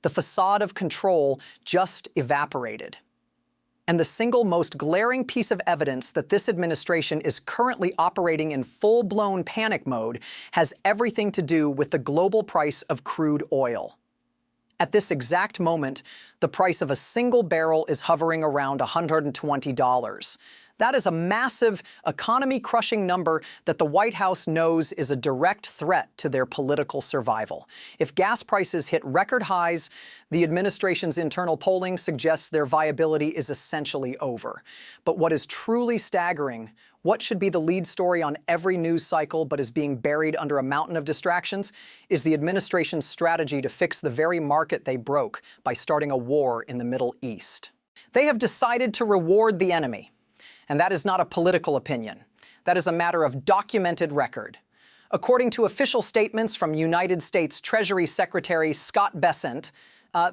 The facade of control just evaporated. And the single most glaring piece of evidence that this administration is currently operating in full-blown panic mode has everything to do with the global price of crude oil. At this exact moment, the price of a single barrel is hovering around $120. That is a massive, economy-crushing number that the White House knows is a direct threat to their political survival. If gas prices hit record highs, the administration's internal polling suggests their viability is essentially over. But what is truly staggering, what should be the lead story on every news cycle but is being buried under a mountain of distractions, is the administration's strategy to fix the very market they broke by starting a war in the Middle East. They have decided to reward the enemy. And that is not a political opinion. That is a matter of documented record. According to official statements from United States Treasury Secretary Scott Bessent,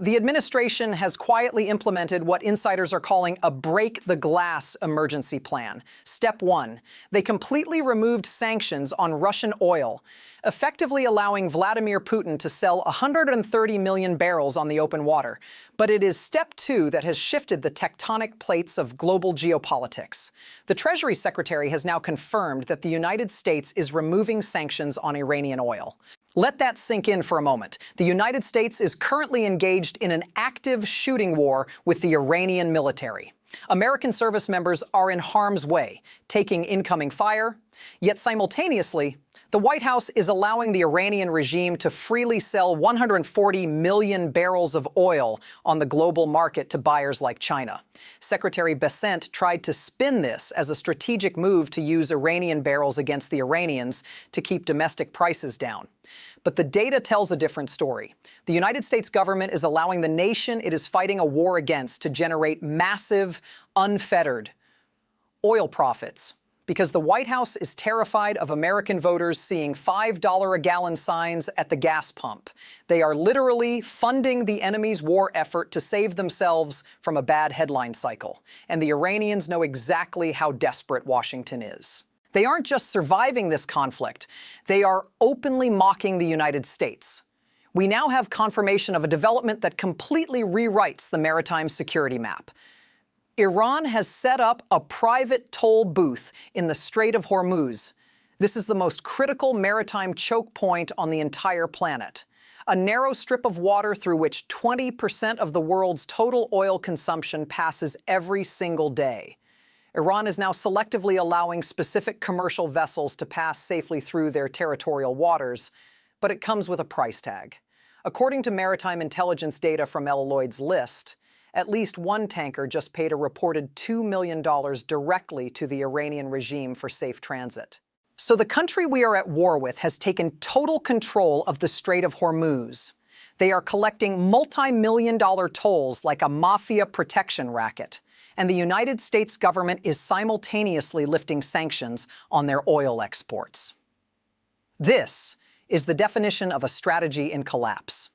the administration has quietly implemented what insiders are calling a break-the-glass emergency plan. Step 1, they completely removed sanctions on Russian oil, effectively allowing Vladimir Putin to sell 130 million barrels on the open water. But it is Step 2 that has shifted the tectonic plates of global geopolitics. The Treasury Secretary has now confirmed that the United States is removing sanctions on Iranian oil. Let that sink in for a moment. The United States is currently engaged in an active shooting war with the Iranian military. American service members are in harm's way, taking incoming fire, yet simultaneously, the White House is allowing the Iranian regime to freely sell 140 million barrels of oil on the global market to buyers like China. Secretary Bessent tried to spin this as a strategic move to use Iranian barrels against the Iranians to keep domestic prices down. But the data tells a different story. The United States government is allowing the nation it is fighting a war against to generate massive, unfettered oil profits, because the White House is terrified of American voters seeing $5 a gallon signs at the gas pump. They are literally funding the enemy's war effort to save themselves from a bad headline cycle. And the Iranians know exactly how desperate Washington is. They aren't just surviving this conflict, they are openly mocking the United States. We now have confirmation of a development that completely rewrites the maritime security map. Iran has set up a private toll booth in the Strait of Hormuz. This is the most critical maritime choke point on the entire planet. A narrow strip of water through which 20% of the world's total oil consumption passes every single day. Iran is now selectively allowing specific commercial vessels to pass safely through their territorial waters, but it comes with a price tag. According to maritime intelligence data from Lloyd's list, at least one tanker just paid a reported $2 million directly to the Iranian regime for safe transit. So the country we are at war with has taken total control of the Strait of Hormuz. They are collecting multi-million-dollar tolls like a mafia protection racket. And the United States government is simultaneously lifting sanctions on their oil exports. This is the definition of a strategy in collapse.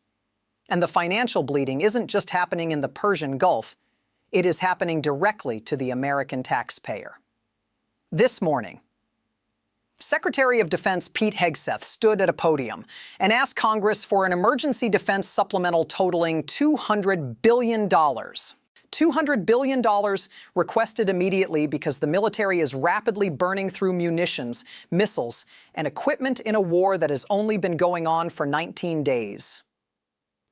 And the financial bleeding isn't just happening in the Persian Gulf, it is happening directly to the American taxpayer. This morning, Secretary of Defense Pete Hegseth stood at a podium and asked Congress for an emergency defense supplemental totaling $200 billion. $200 billion requested immediately because the military is rapidly burning through munitions, missiles, and equipment in a war that has only been going on for 19 days.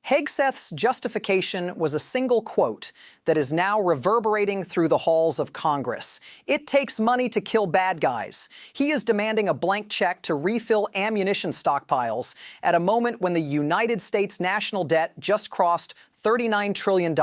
Hegseth's justification was a single quote that is now reverberating through the halls of Congress. It takes money to kill bad guys. He is demanding a blank check to refill ammunition stockpiles at a moment when the United States national debt just crossed $39 trillion.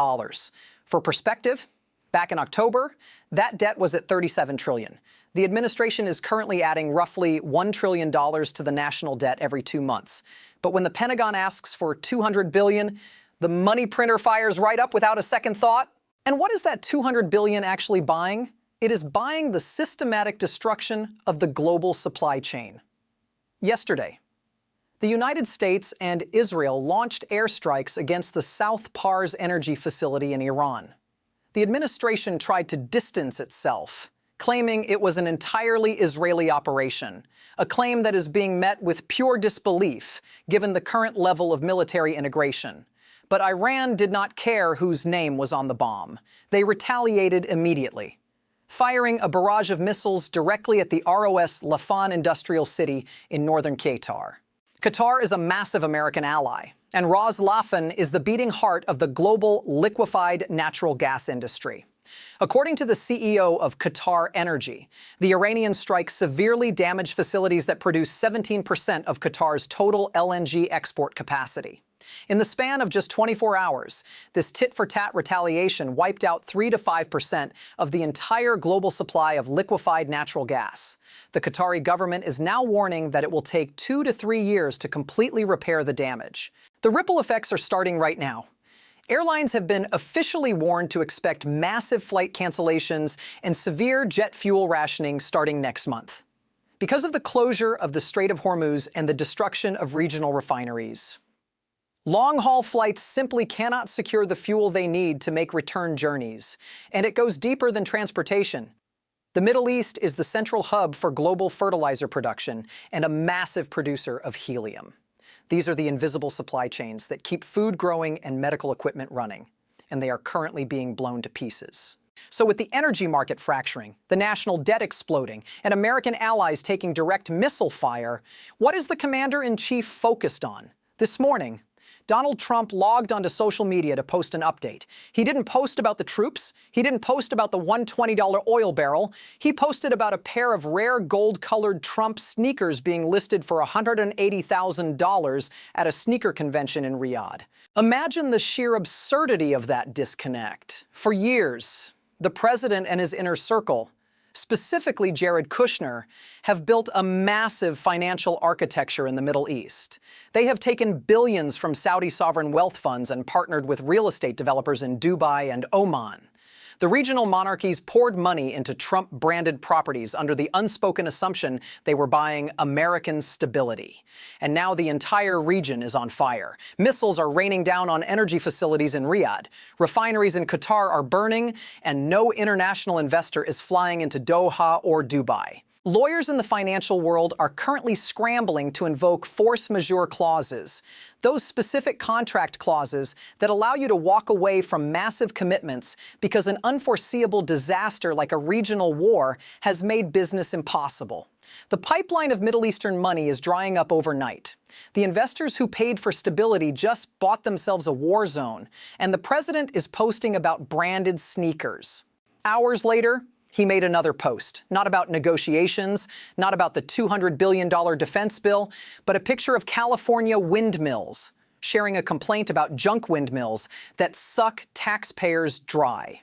For perspective, back in October, that debt was at $37 trillion. The administration is currently adding roughly $1 trillion to the national debt every 2 months. But when the Pentagon asks for $200 billion, the money printer fires right up without a second thought. And what is that $200 billion actually buying? It is buying the systematic destruction of the global supply chain. Yesterday, the United States and Israel launched airstrikes against the South Pars energy facility in Iran. The administration tried to distance itself, claiming it was an entirely Israeli operation, a claim that is being met with pure disbelief given the current level of military integration. But Iran did not care whose name was on the bomb. They retaliated immediately, firing a barrage of missiles directly at the ROS Lafan industrial city in northern Qatar. Qatar is a massive American ally, and Ras Lafan is the beating heart of the global liquefied natural gas industry. According to the CEO of Qatar Energy, the Iranian strike severely damaged facilities that produce 17% of Qatar's total LNG export capacity. In the span of just 24 hours, this tit-for-tat retaliation wiped out 3 to 5% of the entire global supply of liquefied natural gas. The Qatari government is now warning that it will take 2 to 3 years to completely repair the damage. The ripple effects are starting right now. Airlines have been officially warned to expect massive flight cancellations and severe jet fuel rationing starting next month, because of the closure of the Strait of Hormuz and the destruction of regional refineries. Long-haul flights simply cannot secure the fuel they need to make return journeys, and it goes deeper than transportation. The Middle East is the central hub for global fertilizer production and a massive producer of helium. These are the invisible supply chains that keep food growing and medical equipment running, and they are currently being blown to pieces. So with the energy market fracturing, the national debt exploding, and American allies taking direct missile fire, what is the commander-in-chief focused on? This morning, Donald Trump logged onto social media to post an update. He didn't post about the troops. He didn't post about the $120 oil barrel. He posted about a pair of rare gold-colored Trump sneakers being listed for $180,000 at a sneaker convention in Riyadh. Imagine the sheer absurdity of that disconnect. For years, the president and his inner circle, specifically Jared Kushner, have built a massive financial architecture in the Middle East. They have taken billions from Saudi sovereign wealth funds and partnered with real estate developers in Dubai and Oman. The regional monarchies poured money into Trump-branded properties under the unspoken assumption they were buying American stability. And now the entire region is on fire. Missiles are raining down on energy facilities in Riyadh. Refineries in Qatar are burning, and no international investor is flying into Doha or Dubai. Lawyers in the financial world are currently scrambling to invoke force majeure clauses, those specific contract clauses that allow you to walk away from massive commitments because an unforeseeable disaster like a regional war has made business impossible. The pipeline of Middle Eastern money is drying up overnight. The investors who paid for stability just bought themselves a war zone, and the president is posting about branded sneakers. Hours later, he made another post, not about negotiations, not about the $200 billion defense bill, but a picture of California windmills, sharing a complaint about junk windmills that suck taxpayers dry.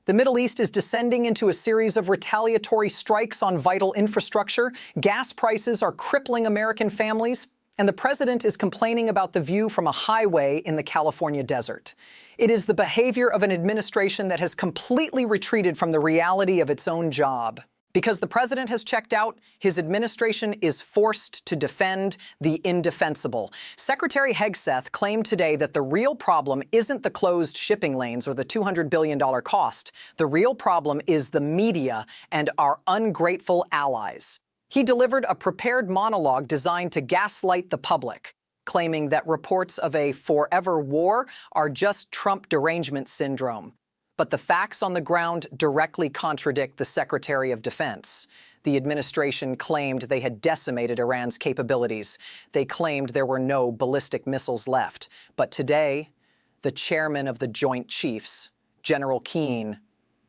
The Middle East is descending into a series of retaliatory strikes on vital infrastructure. Gas prices are crippling American families, and the president is complaining about the view from a highway in the California desert. It is the behavior of an administration that has completely retreated from the reality of its own job. Because the president has checked out, his administration is forced to defend the indefensible. Secretary Hegseth claimed today that the real problem isn't the closed shipping lanes or the $200 billion cost. The real problem is the media and our ungrateful allies. He delivered a prepared monologue designed to gaslight the public, claiming that reports of a forever war are just Trump derangement syndrome. But the facts on the ground directly contradict the Secretary of Defense. The administration claimed they had decimated Iran's capabilities. They claimed there were no ballistic missiles left. But today, the chairman of the Joint Chiefs, General Keane,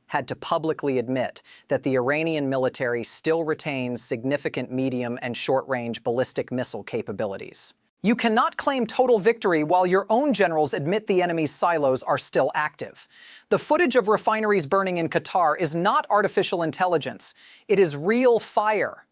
had to publicly admit that the Iranian military still retains significant medium and short-range ballistic missile capabilities. You cannot claim total victory while your own generals admit the enemy's silos are still active. The footage of refineries burning in Qatar is not artificial intelligence. It is real fire.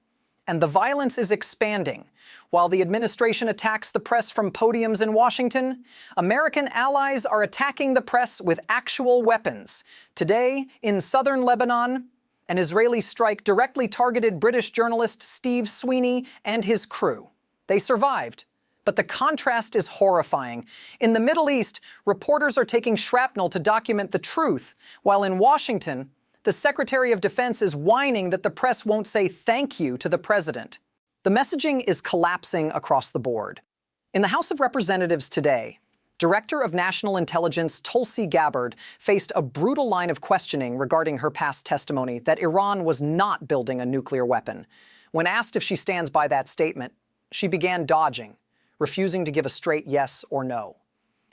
And the violence is expanding. While the administration attacks the press from podiums in Washington, American allies are attacking the press with actual weapons. Today, in southern Lebanon, an Israeli strike directly targeted British journalist Steve Sweeney and his crew. They survived. But the contrast is horrifying. In the Middle East, reporters are taking shrapnel to document the truth, while in Washington, the Secretary of Defense is whining that the press won't say thank you to the president. The messaging is collapsing across the board. In the House of Representatives today, Director of National Intelligence Tulsi Gabbard faced a brutal line of questioning regarding her past testimony that Iran was not building a nuclear weapon. When asked if she stands by that statement, she began dodging, refusing to give a straight yes or no.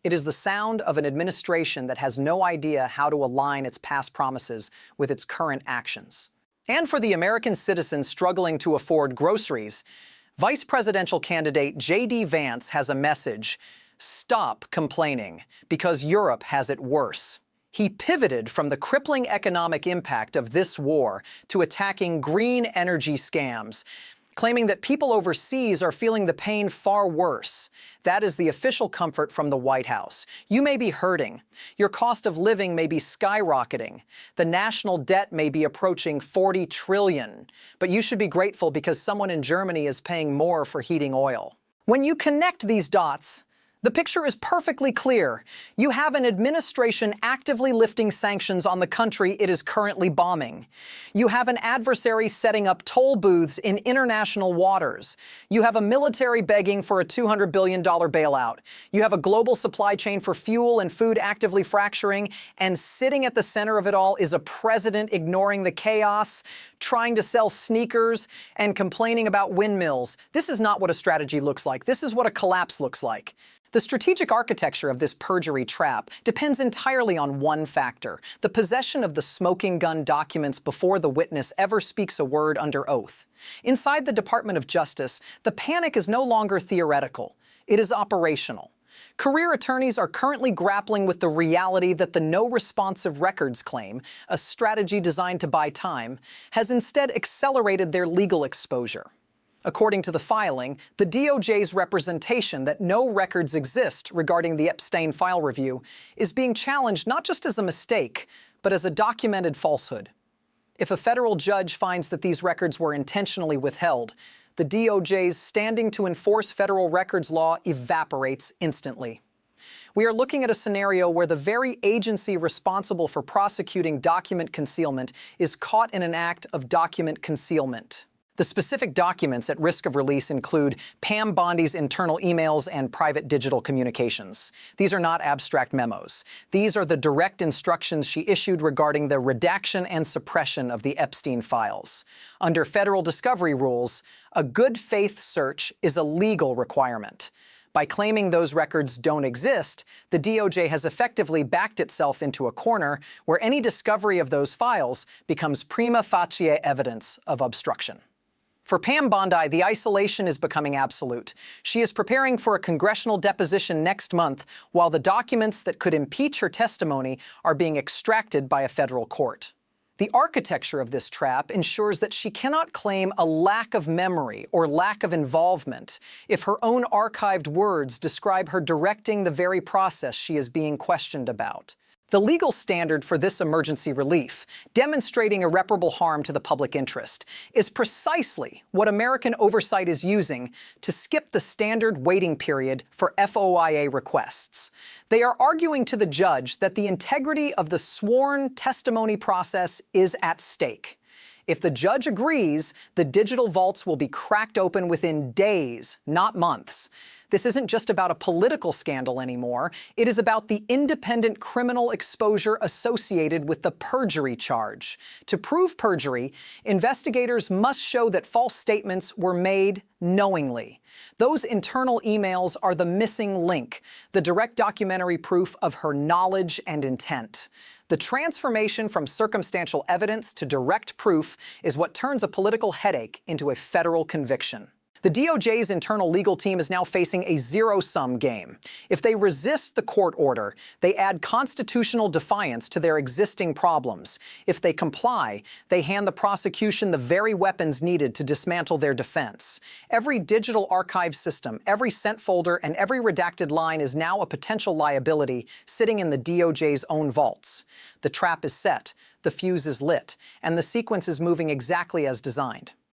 It is the sound of an administration that has no idea how to align its past promises with its current actions. And for the American citizens struggling to afford groceries, Vice presidential candidate J.D. Vance has a message: stop complaining, because Europe has it worse. He pivoted from the crippling economic impact of this war to attacking green energy scams, claiming that people overseas are feeling the pain far worse. That is the official comfort from the White House. You may be hurting. Your cost of living may be skyrocketing. The national debt may be approaching $40 trillion. But you should be grateful because someone in Germany is paying more for heating oil. When you connect these dots, the picture is perfectly clear. You have an administration actively lifting sanctions on the country it is currently bombing. You have an adversary setting up toll booths in international waters. You have a military begging for a $200 billion bailout. You have a global supply chain for fuel and food actively fracturing, and sitting at the center of it all is a president ignoring the chaos, trying to sell sneakers, and complaining about windmills. This is not what a strategy looks like. This is what a collapse looks like. The strategic architecture of this perjury trap depends entirely on one factor: the possession of the smoking gun documents before the witness ever speaks a word under oath. Inside the Department of Justice, the panic is no longer theoretical. It is operational. Career attorneys are currently grappling with the reality that the no-responsive records claim, a strategy designed to buy time, has instead accelerated their legal exposure. According to the filing, the DOJ's representation that no records exist regarding the Epstein file review is being challenged not just as a mistake, but as a documented falsehood. If a federal judge finds that these records were intentionally withheld, the DOJ's standing to enforce federal records law evaporates instantly. We are looking at a scenario where the very agency responsible for prosecuting document concealment is caught in an act of document concealment. The specific documents at risk of release include Pam Bondi's internal emails and private digital communications. These are not abstract memos. These are the direct instructions she issued regarding the redaction and suppression of the Epstein files. Under federal discovery rules, a good faith search is a legal requirement. By claiming those records don't exist, the DOJ has effectively backed itself into a corner where any discovery of those files becomes prima facie evidence of obstruction. For Pam Bondi, the isolation is becoming absolute. She is preparing for a congressional deposition next month, while the documents that could impeach her testimony are being extracted by a federal court. The architecture of this trap ensures that she cannot claim a lack of memory or lack of involvement if her own archived words describe her directing the very process she is being questioned about. The legal standard for this emergency relief, demonstrating irreparable harm to the public interest, is precisely what American oversight is using to skip the standard waiting period for FOIA requests. They are arguing to the judge that the integrity of the sworn testimony process is at stake. If the judge agrees, the digital vaults will be cracked open within days, not months. This isn't just about a political scandal anymore. It is about the independent criminal exposure associated with the perjury charge. To prove perjury, investigators must show that false statements were made knowingly. Those internal emails are the missing link, the direct documentary proof of her knowledge and intent. The transformation from circumstantial evidence to direct proof is what turns a political headache into a federal conviction. The DOJ's internal legal team is now facing a zero-sum game. If they resist the court order, they add constitutional defiance to their existing problems. If they comply, they hand the prosecution the very weapons needed to dismantle their defense. Every digital archive system, every sent folder, and every redacted line is now a potential liability sitting in the DOJ's own vaults. The trap is set, the fuse is lit, and the sequence is moving exactly as designed.